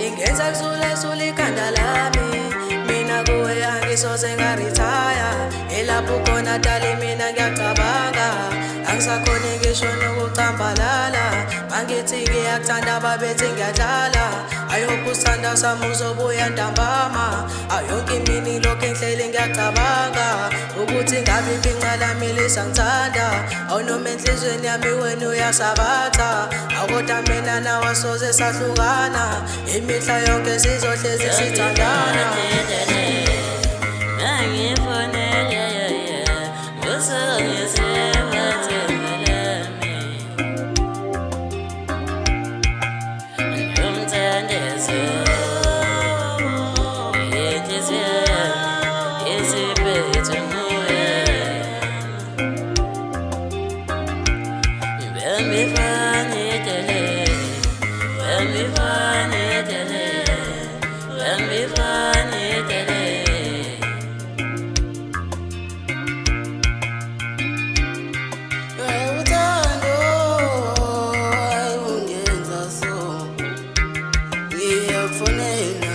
Ingenza kuzula ikhanda lami mina kuwe angisoze ngaritaya elapho khona dali mina ngiyacabanga angisakhona ngisho nokucambalala mangithi ngiyakuthanda babethi ngiyadlala ayokusanda sami uzobuya ntambama ayonke imini lokho enhleli ngiyacabanga ukuthi ngabe incalami lisangithanda awunoma enhlizweni yami wena uyasabatha akodwa mina nawe soze sahlukana imihla yonke sizohlezi sithandana Phone